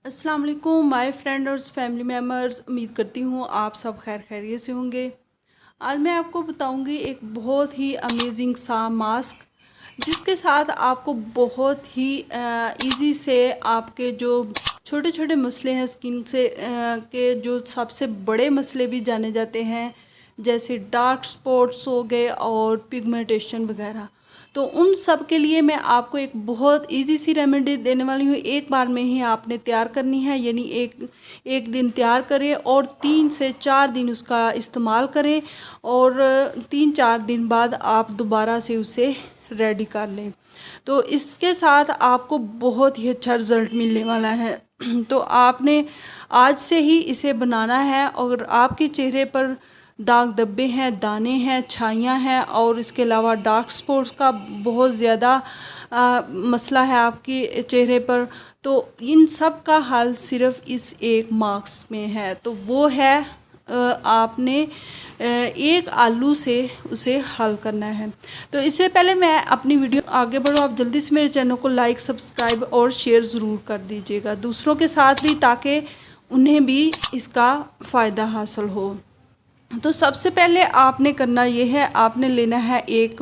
अस्सलाम वालेकुम my friend और फैमिली मेम्बर्स। उम्मीद करती हूँ आप सब खैर खैरियत से होंगे। आज मैं आपको बताऊँगी एक बहुत ही अमेजिंग सा मास्क जिसके साथ आपको बहुत ही इजी से आपके जो छोटे छोटे मसले हैं स्किन से के जो सबसे बड़े मसले भी जाने जाते हैं, जैसे डार्क स्पॉट्स हो गए और पिगमेंटेशन वगैरह, तो उन सब के लिए मैं आपको एक बहुत इजी सी रेमेडी देने वाली हूँ। एक बार में ही आपने तैयार करनी है, यानी एक दिन तैयार करें और 3 से 4 दिन उसका इस्तेमाल करें और 3-4 दिन बाद आप दोबारा से उसे रेडी कर लें। तो इसके साथ आपको बहुत ही अच्छा रिज़ल्ट मिलने वाला है। तो आपने आज से ही इसे बनाना है। और आपके चेहरे पर दाग धब्बे हैं, दाने हैं, छाइयाँ हैं और इसके अलावा डार्क स्पॉट्स का बहुत ज़्यादा मसला है आपके चेहरे पर, तो इन सब का हल सिर्फ इस एक मास्क में है। तो वो है आपने एक आलू से उसे हल करना है। तो इससे पहले मैं अपनी वीडियो आगे बढ़ूँ, आप जल्दी से मेरे चैनल को लाइक, सब्सक्राइब और शेयर ज़रूर कर दीजिएगा दूसरों के साथ भी, ताकि उन्हें भी इसका फ़ायदा हासिल हो। तो सबसे पहले आपने करना ये है, आपने लेना है एक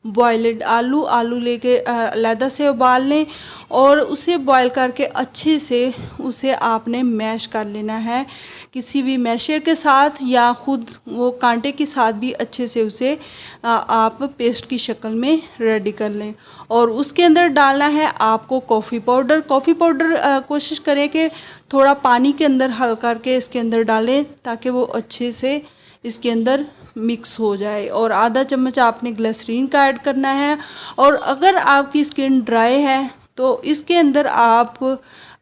बॉयल्ड आलू लेके अलहदा से उबाल लें और उसे बॉयल करके अच्छे से उसे आपने मैश कर लेना है, किसी भी मैशर के साथ या ख़ुद वो कांटे के साथ भी अच्छे से उसे आप पेस्ट की शक्ल में रेडी कर लें। और उसके अंदर डालना है आपको कॉफ़ी पाउडर कोशिश करें कि थोड़ा पानी के अंदर हल करके इसके अंदर डालें ताकि वो अच्छे से इसके अंदर मिक्स हो जाए। और आधा चम्मच आपने ग्लिसरीन का ऐड करना है। और अगर आपकी स्किन ड्राई है तो इसके अंदर आप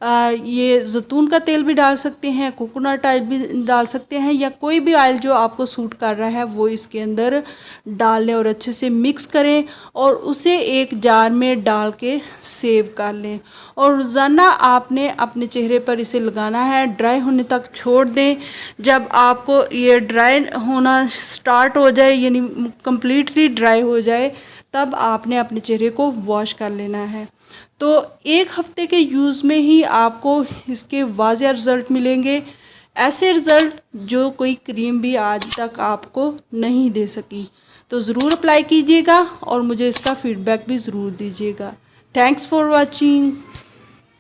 ये ज़ैतून का तेल भी डाल सकते हैं, कोकोनट ऑयल भी डाल सकते हैं, या कोई भी ऑयल जो आपको सूट कर रहा है वो इसके अंदर डाल लें और अच्छे से मिक्स करें और उसे एक जार में डाल के सेव कर लें। और रोज़ाना आपने अपने चेहरे पर इसे लगाना है, ड्राई होने तक छोड़ दें। जब आपको ये ड्राई होना स्टार्ट हो जाए, यानी कम्प्लीटली ड्राई हो जाए, तब आपने अपने चेहरे को वॉश कर लेना है। तो 1 हफ्ते के यूज़ में ही आपको इसके वाज़ेह रिज़ल्ट मिलेंगे, ऐसे रिज़ल्ट जो कोई क्रीम भी आज तक आपको नहीं दे सकी। तो ज़रूर अप्लाई कीजिएगा और मुझे इसका फ़ीडबैक भी ज़रूर दीजिएगा। Thanks for watching.